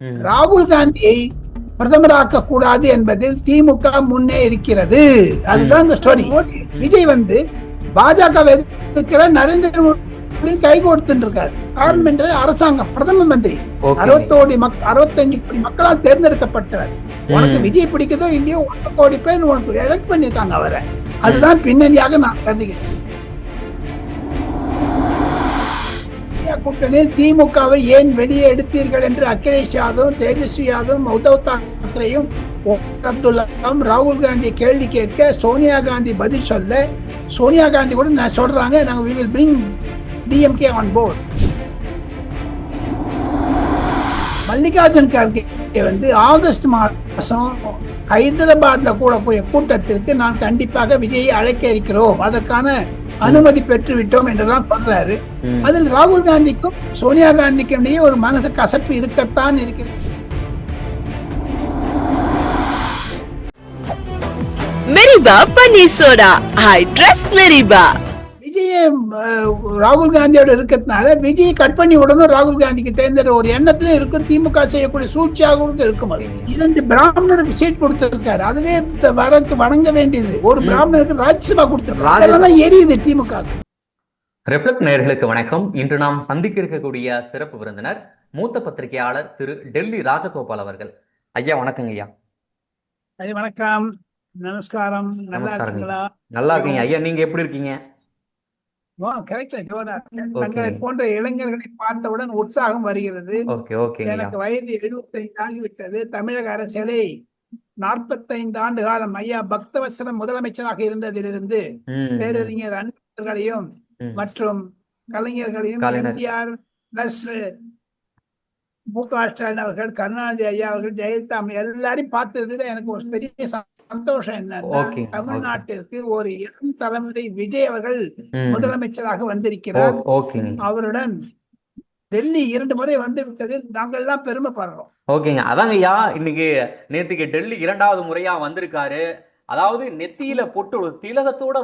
ராகுல் காந்தியை பிரதமராக்க கூடாது என்பதில் திமுக முன்னே இருக்கிறது. அதுதான் இந்த ஸ்டோரி. விஜய் பாஜக எதிர்க்கிற நரேந்திர மோடி கை கொடுத்துட்டு இருக்காரு. கவர்மெண்ட் அரசாங்கம், பிரதம மந்திரி 65 கோடி மக்களால் தேர்ந்தெடுக்கப்பட்டவர். உனக்கு விஜய் பிடிக்குதோ இல்லையோ 1 கோடி பேர் உனக்கு எலக்ட் பண்ணிருக்காங்க அவரை. அதுதான் பின்னணியாக நான் கருதுகிறேன். கூட்டணியில் திமுகவை ஏன் வெளியே எடுத்தீர்கள் என்று அகிலேஷ் யாதவும், தேஜஸ்வி யாதவும், உத்தவ் தாக்கரேயும், அப்துல்லாவும் ராகுல் காந்தி கேள்வி கேட்க சோனியா காந்தி பதில் சொல்ல, சோனியா காந்தி கூட சொல்றாங்க, நாங்க we will bring DMK on board. Mallikarjun Kharge August மாதம் ஹைதராபாத்ல கூடக்கூடிய கூட்டத்திற்கு நான் கண்டிப்பாக விஜயை அழைக்க இருக்கிறோம், அதற்கான அனுமதி பெற்று விட்டோம் என்றெல்லாம் சொல்றாரு. அதில் ராகுல் காந்திக்கும் சோனியா காந்திக்கும் இடையே ஒரு மனசு கசப்பு இருக்கத்தான் இருக்கிறது. மெரிபா பன்னீர் சோடா, ஐ ட்ரஸ்ட் மெரிபா. விஜய ராகுல் காந்தியோட இருக்கிறதுனால விஜய் கட் பண்ணி விடணும் ராகுல் காந்தி கிட்ட என்ற ஒரு எண்ணத்துல இருக்கும். திமுக செய்யக்கூடிய சூழ்ச்சியாகவும் இருக்கும். 2 பிராமணருக்கு சீட் கொடுத்திருக்காரு. அதுவே வணங்க வேண்டியது. ஒரு பிராமணருக்கு ராஜ்யசபா கொடுத்திருக்காரு. அதெல்லாம் எரியுது திமுக. ரிஃப்ளெக்ட் நேயர்களுக்கு வணக்கம். இன்று நாம் சந்திக்க இருக்கக்கூடிய சிறப்பு விருந்தினர் மூத்த பத்திரிகையாளர் திரு டெல்லி ராஜகோபால் அவர்கள். ஐயா வணக்கங்க ஐயா. வணக்கம், நமஸ்காரம். நல்லா இருக்கீங்களா? நல்லா இருக்கீங்க ஐயா. நீங்க எப்படி இருக்கீங்க? தங்களை போன்ற இளைஞர்களை பார்த்தவுடன் உற்சாகம் வருகிறது. எனக்கு வயது 75 ஆகிவிட்டது. தமிழக அரசியலை 45 ஆண்டு காலம் ஐயா பக்தவத்சலம் முதலமைச்சராக இருந்ததிலிருந்து பேரறிஞர் அன்பர்களையும் மற்றும் கலைஞர்களையும், எம்ஜிஆர் பிளஸ் மு.க. ஸ்டாலின் அவர்கள், கருணாநிதி ஐயா அவர்கள், ஜெயலலிதா எல்லாரையும் பார்த்ததுல எனக்கு ஒரு பெரிய சந்தோஷம் என்னன்னா, தமிழ்நாட்டிற்கு ஒரு இளம் தலைமுறை விஜய் அவர்கள் முதலமைச்சராக வந்திருக்கிறார். அவருடன் டெல்லி 2 முறை வந்து விட்டதில் நாங்கள் எல்லாம் பெருமைப்படுறோம். ஓகேங்க, அதாங்க ஐயா. இன்னைக்கு நேற்றுக்கு டெல்லி 2வது முறையா வந்திருக்காரு. அதாவது நெத்தியில போட்டு ஒரு திலகத்தோட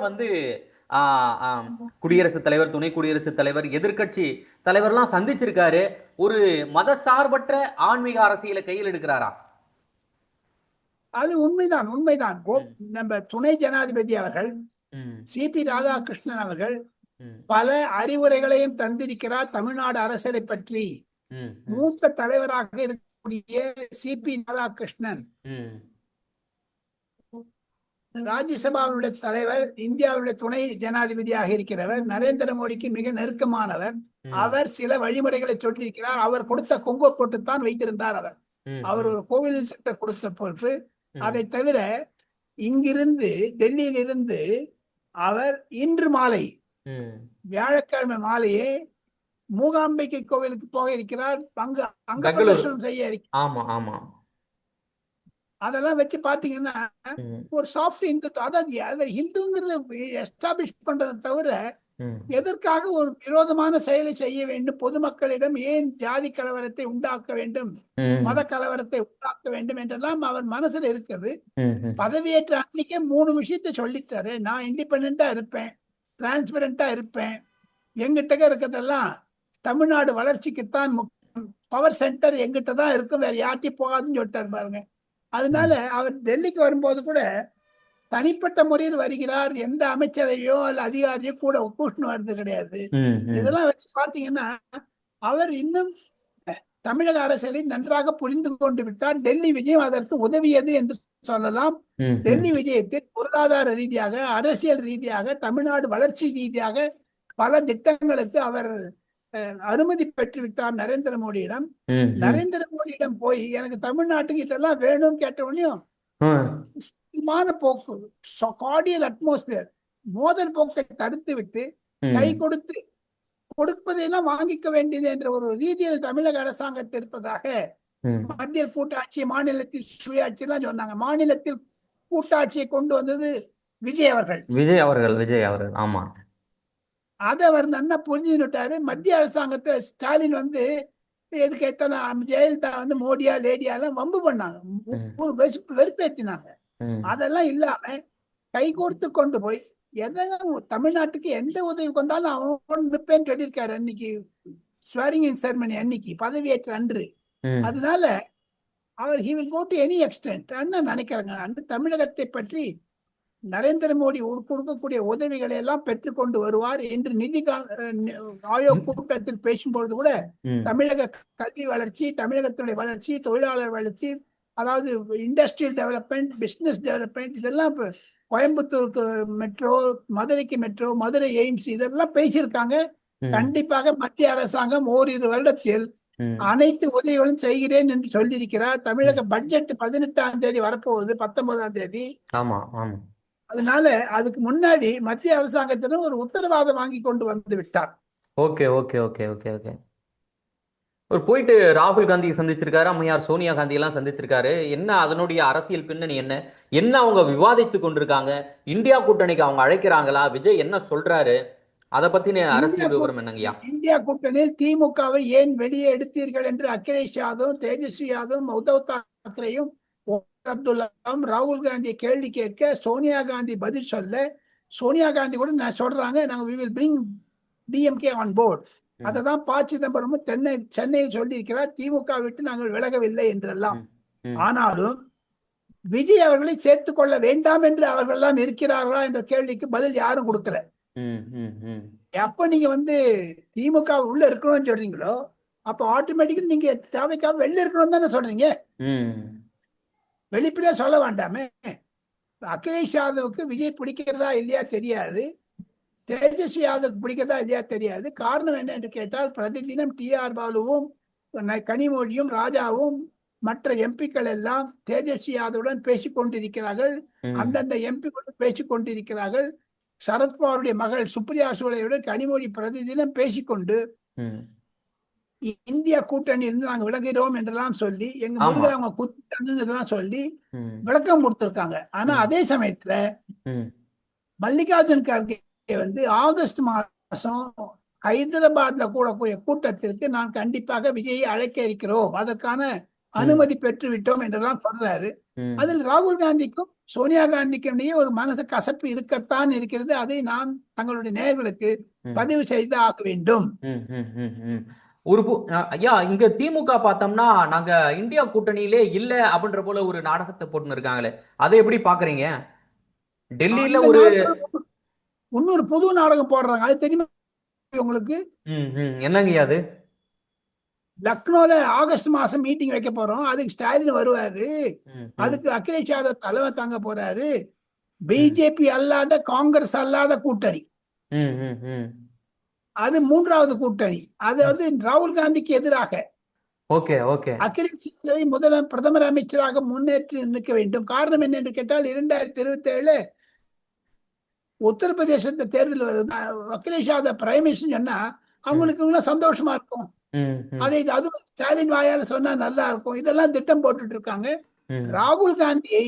குடியரசுத் தலைவர், துணை குடியரசுத் தலைவர், எதிர்கட்சி தலைவர்லாம் சந்திச்சிருக்காரு. ஒரு மத சார்பற்ற ஆன்மீக அரசியலை கையில் எடுக்கிறாரா? அது உண்மைதான். நம்ம துணை ஜனாதிபதி அவர்கள் சி.பி. ராதாகிருஷ்ணன் அவர்கள் பல அறிவுரைகளையும் தந்திருக்கிறார் தமிழ்நாடு அரசியலை பற்றி. மூத்த தலைவராக இருக்கக்கூடிய சி.பி. ராதாகிருஷ்ணன் ராஜ்யசபாவுடைய தலைவர், இந்தியாவுடைய துணை ஜனாதிபதியாக இருக்கிறவர், நரேந்திர மோடிக்கு மிக நெருக்கமானவர். அவர் சில வழிமுறைகளை சொல்லியிருக்கிறார். அவர் கொடுத்த கொங்கோ போட்டுத்தான் வைத்திருந்தார். அவர் ஒரு கோவில் சட்டை கொடுத்த பொறுப்பு. அதை தவிர இங்கிருந்து டெல்லியிலிருந்து அவர் இன்று மாலை, வியாழக்கிழமை மாலையே மூகாம்பிகை கோவிலுக்கு போக இருக்கிறார். அங்க பிரதர்சனம் செய்ய இருக்கிறார். அதெல்லாம் வச்சு பாத்தீங்கன்னா ஒரு சாஃப்ட் இந்துத்துவம், அதாவது ஹிந்துங்கிறத எஸ்டாபிஷ் பண்றதை தவிர எதற்காக ஒரு விரோதமான செயலை செய்ய வேண்டும், பொதுமக்களிடம் ஏன் ஜாதி கலவரத்தை உண்டாக்க வேண்டும், மத கலவரத்தை உண்டாக்க வேண்டும் என்றெல்லாம் அவர் மனசுல இருக்கிறது. பதவியேற்ற அன்னைக்கே 3 விஷயத்தை சொல்லிட்டாரு. நான் இண்டிபெண்டா இருப்பேன், டிரான்ஸ்பரண்டா இருப்பேன், எங்கிட்ட இருக்கிறதெல்லாம் தமிழ்நாடு வளர்ச்சிக்குத்தான் முக்கியம், பவர் சென்டர் எங்கிட்ட தான் இருக்கும், வேற யார்ட்டையும் போகாதுன்னு சொல்லிட்டாரு பாருங்க. அதனால அவர் டெல்லிக்கு வரும்போது கூட தனிப்பட்ட முறையில் வருகிறார். எந்த அமைச்சரையோ அல்ல அதிகாரியோ கூட கூட்டின்னு வர்றது கிடையாது. இதெல்லாம் வச்சு பாத்தீங்கன்னா அவர் இன்னும் தமிழக அரசியலை நன்றாக புரிந்து கொண்டு விட்டார். டெல்லி விஜயம் அதற்கு உதவியது என்று சொல்லலாம். டெல்லி விஜயத்தில் பொருளாதார ரீதியாக, அரசியல் ரீதியாக, தமிழ்நாடு வளர்ச்சி ரீதியாக பல திட்டங்களுக்கு அவர் அனுமதி பெற்று விட்டார் நரேந்திர மோடியிடம். நரேந்திர மோடியிடம் போய் எனக்கு தமிழ்நாட்டுக்கு இதெல்லாம் வேணும்னு கேட்டவனையும் போக்கு, கார்டியல் அட்மாஸ்பியர், மோதல் போக்கை தடுத்து விட்டு கை கொடுத்து கொடுப்பதையெல்லாம் வாங்கிக்க வேண்டியது என்ற ஒரு ரீதியில் தமிழக அரசாங்கத்தில் இருப்பதாக மத்திய கூட்டாட்சி, மாநிலத்தில் சுயாட்சி எல்லாம் சொன்னாங்க. மாநிலத்தில் கூட்டாட்சியை கொண்டு வந்தது விஜய் அவர்கள். ஆமா, அதை அவர் நல்லா புரிஞ்சுட்டாரு. மத்திய அரசாங்கத்தை ஸ்டாலின் எதுக்கு எத்தனை ஜெயலலிதா மோடியா லேடியாலாம் வம்பு பண்ணாங்க, வெறுப்பேத்தினாங்க. அதெல்லாம் இல்லாம கை கோர்த்து கொண்டு போய் தமிழ்நாட்டுக்கு எந்த உதவி கொண்டாலும் அவன் நிற்பேன்னு சொல்லியிருக்காரு. அன்னைக்கு ஸ்வேரிங் இன் செரமனி, அன்னைக்கு பதவியேற்ற அன்று ம். அதனால அவர் he will go to any extent நினைக்கிறாங்க. அந்த தமிழகத்தை பற்றி நரேந்திர மோடி கொடுக்கக்கூடிய உதவிகளை எல்லாம் பெற்றுக்கொண்டு வருவார் என்று ஆயோக் கூட்டத்தில் பேசும்பொழுது கூட ம். தமிழக கல்வி வளர்ச்சி, தமிழகத்துடைய வளர்ச்சி, தொழிலாளர் வளர்ச்சி, அதாவது இண்டஸ்ட்ரியல் டெவலப்மெண்ட், பிசினஸ் டெவலப்மெண்ட், இதெல்லாம் கோயம்புத்தூருக்கு மெட்ரோ, மதுரைக்கு மெட்ரோ, மதுரை எய்ம்ஸ், இதெல்லாம் பேசியிருக்காங்க. கண்டிப்பாக மத்திய அரசாங்கம் ஓரிரு வருடத்தில் அனைத்து உதவிகளும் செய்கிறேன் என்று சொல்லியிருக்கிறார். தமிழக பட்ஜெட் 18ஆம் தேதி வரப்போகுது, 19ஆம் தேதி. ஆமா ஆமா. அதனால அதுக்கு முன்னாடி மத்திய அரசாங்கத்திடம் ஒரு உத்தரவாதம் வாங்கி கொண்டு வந்து விட்டார். Okay okay okay okay okay. ஒரு போயிட்டு ராகுல் காந்தியை சந்திச்சிருக்காரு, அம்மையார் சோனியா காந்தி எல்லாம் சந்திச்சிருக்காரு. என்ன அதனுடைய அரசியல் பின்னணி என்ன என்ன அவங்க விவாதித்து கொண்டிருக்காங்க? இந்தியா கூட்டணிக்கு அவங்க அழைக்கிறாங்களா? விஜய் என்ன சொல்றாரு? அதை பத்தின அரசியல் விவரம் என்னங்கய்யா? இந்தியா கூட்டணியில் திமுகவை ஏன் வெளியே எடுத்தீர்கள் என்று அகிலேஷ் யாதவும், தேஜஸ்வி யாதவும், உத்தவ் தாக்கரேயும், அப்துல்லாவும் ராகுல் காந்தியை கேள்வி கேட்க சோனியா காந்தி பதில் சொல்ல, சோனியா காந்தி கூட நான் சொல்றாங்க, நாங்க we will bring DMK on board. அதை தான் ப. சிதம்பரமும் சென்னையில் சொல்லியிருக்கிறார், திமுக விட்டு நாங்கள் விலகவில்லை என்றெல்லாம். ஆனாலும் விஜய் அவர்களை சேர்த்துக் கொள்ள வேண்டாம் என்று அவர்கள் எல்லாம் இருக்கிறார்களா என்ற கேள்விக்கு பதில் யாரும் கொடுக்கல. எப்ப நீங்க திமுக உள்ள இருக்கணும்னு சொல்றீங்களோ அப்ப ஆட்டோமேட்டிக்கலி நீங்க தேவைக்காக வெளில இருக்கணும் தானே சொல்றீங்க. வெளிப்படையா சொல்ல வேண்டாமே. அகிலேஷ் யாதவுக்கு விஜய் பிடிக்கிறதா இல்லையா தெரியாது, தேஜஸ்வி யாதவுக்கு பிடிக்கிறதா இல்லையா தெரியாது. காரணம் என்ன என்று கேட்டால், பிரதிதினம் TR பாலுவும், கனிமொழியும், ராஜாவும், மற்ற எம்பிக்கள் எல்லாம் தேஜஸ்வி யாதவுடன் பேசிக் கொண்டிருக்கிறார்கள். அந்தந்த எம்பிக்களுடன் பேசிக் கொண்டிருக்கிறார்கள். சரத்பவாருடைய மகள் சுப்ரியா சூலையுடன் கனிமொழி பிரதிதினம் பேசிக்கொண்டு இந்தியா கூட்டணி இருந்து நாங்க விலகிறோம் என்றெல்லாம் சொல்லி, எங்க முடிஞ்ச அவங்க குத்தாங்கலாம் சொல்லி விளக்கம் கொடுத்திருக்காங்க. ஆனா அதே சமயத்துல மல்லிகார்ஜுன் கார்கே ஆகஸ்ட் மாசம் ஹைதராபாத்ல கூடக்கூடிய கூட்டத்திற்கு நான் கண்டிப்பாக விஜயை அழைக்க இருக்கிறோம், அதற்கான அனுமதி பெற்று விட்டோம் என்றெல்லாம் சொல்றாரு. அதில் ராகுல் காந்திக்கும் சோனியா காந்திக்கும் இடையே ஒரு மனசு கசப்பு இருக்கத்தான் இருக்கிறது. அதை நான் தங்களுடைய நேயர்களுக்கு பதிவு செய்து ஆக வேண்டும். ஐயா, இங்க திமுக பார்த்தோம்னா நாங்க இந்தியா கூட்டணியிலே இல்ல அப்படின்ற போல ஒரு நாடகத்தை போட்டுன்னு இருக்காங்களே, அதை எப்படி பாக்குறீங்க? டெல்லியில ஒரு இன்னொரு புது நாடகம் போடுறாங்க, அது தெரியுமா உங்களுக்கு? என்னங்கய்யா அது? லக்னோல ஆகஸ்ட் மாசம் மீட்டிங் வைக்க போறோம், அதுக்கு ஸ்டாலின் வருவாரு, அதுக்கு அகிலேஷ் யாதவ் தலைமை தாங்க போறாரு. பிஜேபி அல்லாத, காங்கிரஸ் அல்லாத கூட்டணி, அது மூன்றாவது கூட்டணி. அது ராகுல் காந்திக்கு எதிராக அகிலேஷ் யாதவை பிரதமர் அமைச்சராக முன்னேற்றி நிற்க வேண்டும். காரணம் என்ன என்று கேட்டால், 2027 உத்தரப்பிரதேசத்தை தேர்தல் வருது. அகிலேஷ் யாதவ் பிரைம் மினிஸ்டர் சொன்னா அவங்களுக்கு சந்தோஷமா இருக்கும். அதை அது ஸ்டாலின் வாயால சொன்னா நல்லா இருக்கும். இதெல்லாம் திட்டம் போட்டுட்டு இருக்காங்க. ராகுல் காந்தியை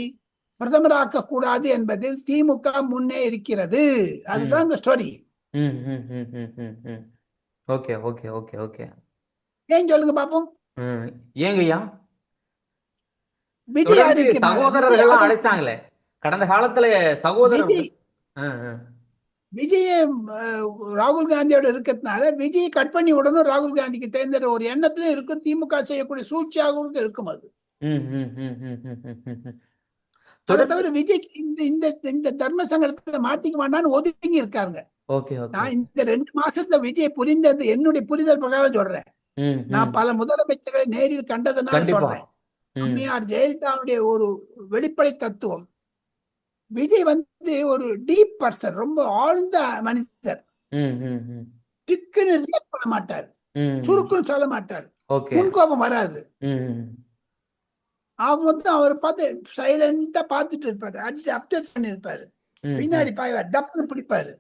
பிரதமராக்க கூடாது என்பதில் திமுக முன்னே இருக்கிறது. அதுதான் இந்த story. Okay okay okay okay. ஏன் சொல்லுங்க பாப்போம். ஏங்கய்யா? விஜய் சகோதரர்கள் அழைச்சாங்களே கடந்த காலத்துல, சகோதரர் விஜய ராகுல் காந்தியோட இருக்கிறதுனால விஜய் கட் பண்ணி விடணும் ராகுல் காந்தி கிட்ட இந்த ஒரு எண்ணத்துல இருக்கும். திமுக செய்யக்கூடிய சூழ்ச்சியாகவும் இருக்கும். அது தவிர விஜய் இந்த தர்ம சங்கடத்தை மாட்டிக்க வேண்டாம்னு ஒதுங்கி இருக்காங்க. நான் இந்த 2 மாசத்துல விஜய் புரிந்தது, என்னுடைய புரிதல் பிரகாரம் சொல்றேன். நான் பல முதலமைச்சர்களை நேரில் கண்டதுனால சொல்றேன். அம்மையார் ஜெயலலிதாவுடைய ஒரு வெளிப்படை தத்துவம். விஜய் ஒரு டீப் பர்சன், ரொம்ப ஆழ்ந்த மனிதர். டிக்குன்னு ரியாக்ட் பண்ண மாட்டார், சுருக்குன்னு சொல்ல மாட்டார், முன்கோபம் வராது. அவர் பார்த்து சைலண்டா பார்த்துட்டு இருப்பாரு, அப்டேட் பண்ணி இருப்பாரு, பின்னாடி பாய்வார், டப்புன்னு பிடிப்பாரு.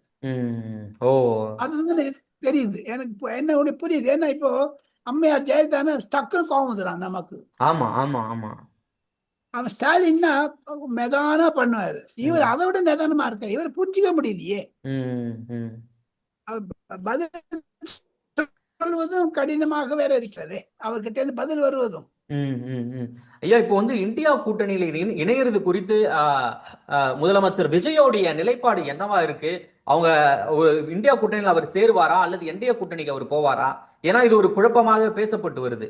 அதுதான் தெரியுது எனக்கு, என்ன புரியுது. ஏன்னா இப்போ அம்மையார் ஜெயலலிதா டக்குன்னு கோவம் வந்துடுறான் நமக்கு. ஆமா ஆமா ஆமா. அவன் ஸ்டாலின்னா மெதானா பண்ணுவாரு, இவர் அதை விட நிதானமா இருக்காரு. இவர் புரிஞ்சிக்க முடியலையே. பதில் சொல்வதும் கடினமாக வேற இருக்கிறதே, அவர்கிட்ட இருந்து பதில் வருவதும். ஐயா, இப்போ இந்தியா கூட்டணியில இணையிறது குறித்து முதலமைச்சர் விஜயோடைய நிலைப்பாடு என்னவா இருக்கு? அவங்க இந்தியா கூட்டணியில் அவர் சேருவாரா அல்லது இந்தியா கூட்டணிக்கு அவர் போவாரா? ஏன்னா இது ஒரு குழப்பமாக பேசப்பட்டு வருது.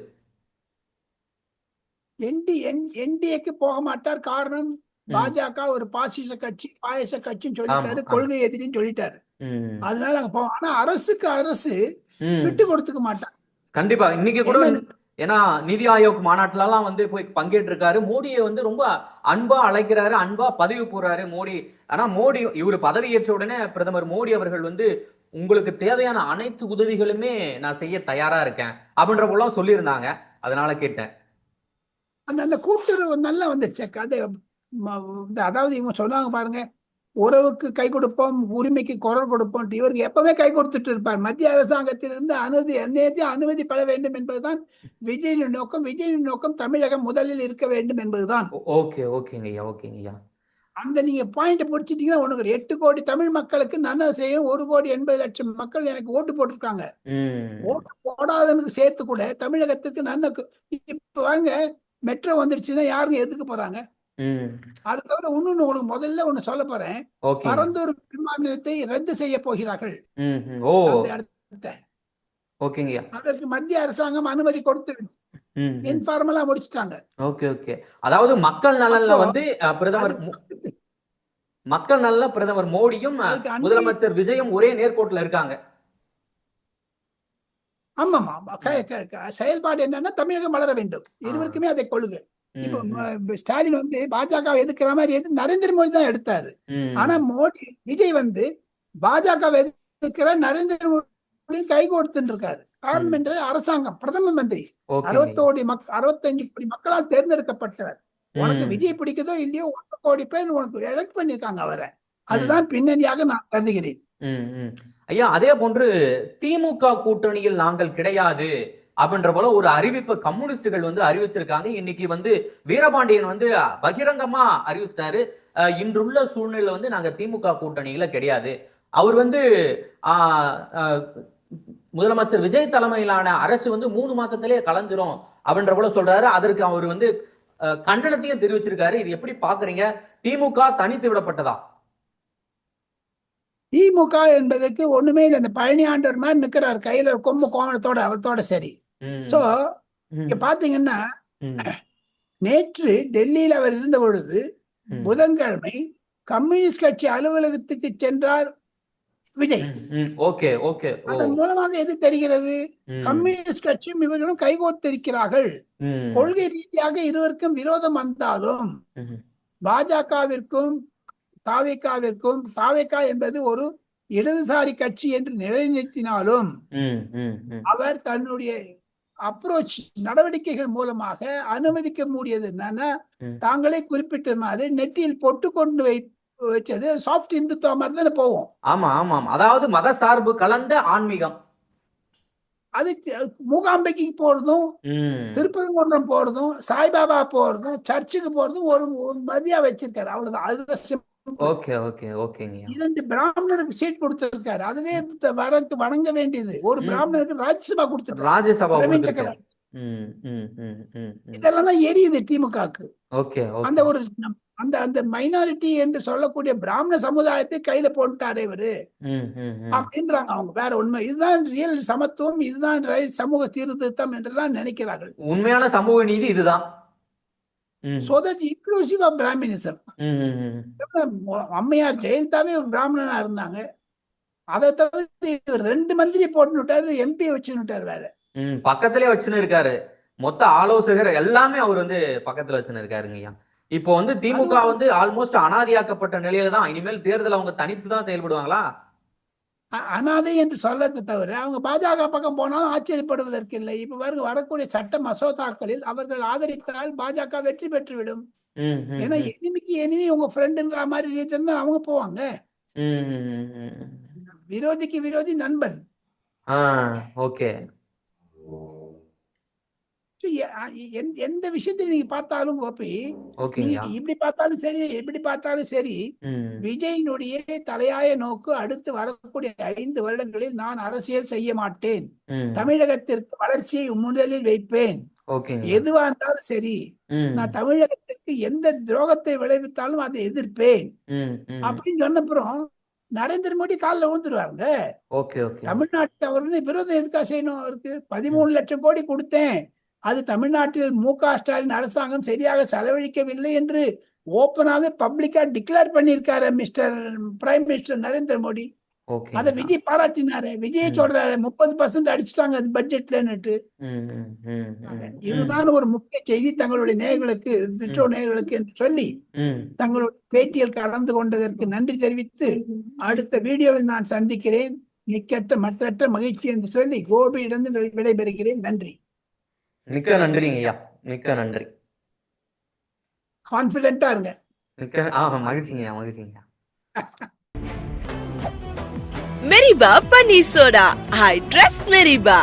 என்டிஏக்கு போக மாட்டார். காரணம் பாஜக ஒரு பாசிச கட்சி, பாயச கட்சின்னு சொல்லிட்டாரு, ஆமா. கொள்கை எதிரின்னு சொல்லிட்டாரு. ம். அதனால அங்க போவோம். ஆனா அரசுக்கு அரசு ம். விட்டு கொடுத்துக்க மாட்டாங்க. கண்டிப்பா இன்னைக்கு கூட ஏன்னா ஏன்னா நிதி ஆயோக் மாநாட்டுலலாம் வந்து போய் பங்கேற்று இருக்காரு. மோடியை வந்து ரொம்ப அன்பா அழைக்கிறாரு, அன்பா பதிவு போடுறாரு மோடி. ஆனா மோடி இவர் பதவியேற்ற உடனே பிரதமர் மோடி அவர்கள் வந்து உங்களுக்கு தேவையான அனைத்து உதவிகளுமே நான் செய்ய தயாரா இருக்கேன் அப்படின்ற போலாம் சொல்லியிருந்தாங்க. அதனால கேட்டேன். அந்த அந்த கூட்டுறவு நல்லா வந்துருச்சு. அது அதாவது இவங்க சொன்னாங்க பாருங்க, உறவுக்கு கை கொடுப்போம், உரிமைக்கு குரல் கொடுப்போம். இவருக்கு எப்பவுமே கை கொடுத்துட்டு இருப்பார். மத்திய அரசாங்கத்திலிருந்து அனுமதி பெற வேண்டும் என்பதுதான் விஜயின் நோக்கம். விஜயின் நோக்கம் தமிழகம் முதலில் இருக்க வேண்டும் என்பதுதான். ஓகே ஓகேங்க ஐயா, ஓகேங்க ஐயா. அந்த நீங்க பாயிண்ட் பிடிச்சிட்டீங்கன்னா ஒண்ணு கிடையாது. 8 கோடி தமிழ் மக்களுக்கு நன்மை செய்யும். 1,80,00,000 மக்கள் எனக்கு ஓட்டு போட்டிருக்காங்க. ஓட்டு போடாதவனுக்கு சேர்த்து கூட தமிழகத்துக்கு நன்மை. இப்ப வாங்க, மெட்ரோ வந்துடுச்சுன்னா யாருங்க எதுக்கு போறாங்க? அது தவிர இன்னொன்னு உங்களுக்கு முதல்ல ஒண்ணு சொல்ல போறேன். ஓகே. பரந்தூர் விமான நிலையத்தை ரத்து செய்ய போகிறார்கள். ஓ அந்த இடத்தை ஓகேங்கய்யா. அதற்கு மத்திய அரசாங்கம் அனுமதி கொடுத்து இன்ஃபார்மலா முடிச்சுட்டாங்க. Okay okay. அதாவது மக்கள் நலன்ல அப்போ வந்து பிரதமர் மக்கள் நலன்ல பிரதமர் மோடியும் அதுக்கு அன்னை முதலமைச்சர் விஜயும் ஒரே நேர்கோட்டுல இருக்காங்க. ஆமாமா. செயல்பாடு என்னன்னா தமிழகம் வளர வேண்டும். இருவருக்குமே அதை கொள்கை. இப்போ ஸ்டாலின் வந்து பாஜக எதிர்க்கிற மாதிரி நரேந்திர மோடி தான் எடுத்தாரு. ஆனா விஜய் வந்து பாஜக எதிர்க்கிற நரேந்திர மோடி கை கொடுத்துட்டு இருக்காரு. காரணம் என்ற அரசாங்கம், பிரதம மந்திரி 65 கோடி மக்களால் தேர்ந்தெடுக்கப்பட்டவர். உனக்கு விஜய் பிடிக்குதோ இல்லையோ 1 கோடி பேர் உனக்கு எலக்ட் பண்ணிருக்காங்க அவரை. அதுதான் பின்னணியாக நான் கருதுகிறேன். ஐயா, அதே போன்று திமுக கூட்டணியில் நாங்கள் கிடையாது அப்படின்ற போல ஒரு அறிவிப்பை கம்யூனிஸ்டுகள் வந்து அறிவிச்சிருக்காங்க. இன்னைக்கு வந்து வீரபாண்டியன் வந்து பகிரங்கமா அறிவிச்சிட்டாரு, இன்றுள்ள சூழ்நிலை வந்து நாங்க திமுக கூட்டணியில கிடையாது. அவர் வந்து முதலமைச்சர் விஜய் தலைமையிலான அரசு வந்து 3 மாசத்திலேயே கலைஞ்சிரும் அப்படின்ற போல சொல்றாரு. அதற்கு அவர் வந்து கண்டனத்தையும் தெரிவிச்சிருக்காரு. இது எப்படி பாக்குறீங்க? திமுக தனித்து விடப்பட்டதா? திமுக என்பதற்கு ஒண்ணுமே இல்லை. இந்த பழனி ஆண்டவர் மாதிரி நிக்கிறார், கையில கொம்பு கோமணத்தோட, அவர்த்தோட சரி. சோ இங்க பாத்தீங்கன்னா, நேற்று டெல்லியில் அவர் இருந்த பொழுது புதன்கிழமை கம்யூனிஸ்ட் கட்சி அலுவலகத்துக்கு சென்றார் விஜய். Okay okay. அதன் மூலமாக எது தெரிகிறது? கம்யூனிஸ்ட் கட்சியும் இவர்களும் கைகோர்த்திருக்கிறார்கள். கொள்கை ரீதியாக இருவருக்கும் விரோதம் வந்தாலும் பாஜகவிற்கும் தாவேகாவிற்கும், தாவேகா என்பது ஒரு இடதுசாரி கட்சி என்று நிலைநிறுத்தினாலும் அவர் தன்னுடைய அப்ரோச் நடவடிக்கைகள் மூலமாக அனுமதிக்க முடியது என்னன்னா, தாங்களே குறிப்பிட்ட மாதிரி நெட்டியில் பொட்டு கொண்டு வச்சது சாஃப்ட் இந்துத்துவ மாதிரி தானே போவோம். ஆமா ஆமா. அதாவது மத சார்பு கலந்த ஆன்மீகம். அது மூகாம்பிக்கு போறதும், திருப்பரங்குன்றம் போறதும், சாய்பாபா போறதும், சர்ச்சுக்கு போறதும் ஒரு மதியா வச்சிருக்காரு. அவ்வளவுதான். அதுதான். ஓகே ஓகே ஓகேங்க. 2 பிராமணருக்கு சீட் கொடுத்திருக்காரு. அதுவே வணங்க வேண்டியது. ஒரு பிராமணருக்கு ராஜ்யசபா கொடுத்துட்டாரு. ராஜ்யசபா இதெல்லாம் தான் எரியுது திமுகக்கு. ஓகே. அந்த ஒரு அந்த மைனாரிட்டி என்று சொல்லக்கூடிய பிராமண சமுதாயத்தை கையில போட்டாரு இவரு அப்படின்றாங்க அவங்க. வேற உண்மை இதுதான் ரியல் சமத்துவம், இதுதான் சமூக சீர்திருத்தம் என்றெல்லாம் நினைக்கிறார்கள். உண்மையான சமூக நீதி இதுதான். So that inclusive of Brahminism. அம்மையார் ஜெயலலிதாவே ஒரு பிராமணனா இருந்தாங்க. அதை தவிர 2 மந்திரி போட்டு விட்டாரு, எம்பி வச்சுன்னு விட்டாரு. வேற பக்கத்திலே வச்சுன்னு இருக்காரு. மொத்த ஆலோசகர் எல்லாமே அவர் வந்து பக்கத்துல வச்சுன்னு இருக்காருங்கய்யா. இப்போ வந்து திமுக வந்து ஆல்மோஸ்ட் அனாதியாக்கப்பட்ட நிலையில தான். இனிமேல் தேர்தல் அவங்க தனித்து தான் செயல்படுவாங்களா? அனாதை என்று சொல்லத்தை தவிர அவங்க பாஜக பக்கம் போனாலும் ஆச்சரியப்படுவதற்கு இல்லை. இப்ப வரக்கூடிய சட்ட மசோதாக்களில் அவர்கள் ஆதரித்தால் பாஜக வெற்றி பெற்றுவிடும். ஏன்னா எனிமிக்கு எனிமி உங்க ஃப்ரெண்டுன்ற மாதிரி ரீசன் தான் அவங்க போவாங்க. விரோதிக்கு விரோதி நண்பன். ஓகே. எந்த விஷயத்தை நீங்க பார்த்தாலும் கோபி, இப்படி பார்த்தாலும் சரி, எப்படி பார்த்தாலும் சரி, விஜயினுடைய தலையாய நோக்கு அடுத்து வரக்கூடிய 5 வருடங்களில் நான் அரசியல் செய்ய மாட்டேன், தமிழகத்திற்கு வளர்ச்சியை முதலில் வைப்பேன், எதுவா இருந்தாலும் சரி, நான் தமிழகத்திற்கு எந்த துரோகத்தை விளைவித்தாலும் அதை எதிர்ப்பேன் அப்படின்னு சொன்னப்புறம் நரேந்திர மோடி காலில் விழுந்துருவாருங்க. தமிழ்நாட்டு அவர்கள் விரோதம் எதுக்காக செய்யணும்? அவருக்கு 13 லட்சம் கோடி கொடுத்தேன், அது தமிழ்நாட்டில் மு.க. ஸ்டாலின் அரசாங்கம் சரியாக செலவழிக்கவில்லை என்று ஓப்பனாவே பப்ளிக்கா டிக்ளேர் பண்ணியிருக்காரு mister prime minister Narendra Modi. Okay அதை விஜய் பாராட்டினாரு. விஜய் சொல்றாரு 30% அடிச்சுட்டாங்க பட்ஜெட்லன்னுட்டு. இதுதான் ஒரு முக்கிய செய்தி தங்களுடைய நேயர்களுக்கு, மெட்ரோ நேயர்களுக்கு என்று சொல்லி தங்களுடைய பேட்டியில் கலந்து கொண்டதற்கு நன்றி தெரிவித்து அடுத்த வீடியோவில் நான் சந்திக்கிறேன். மிக்கற்ற மற்றற்ற மகிழ்ச்சி என்று சொல்லி கோபியிடம் விடைபெறுகிறேன். நன்றி. மிக்க நன்றிங்க ஐயா, மிக்க நன்றி. கான்பிடென்டா இருங்க. மகிழ்ச்சிங்க மகிழ்ச்சிங்க. Meriba Paneer Soda. I trust Meriba.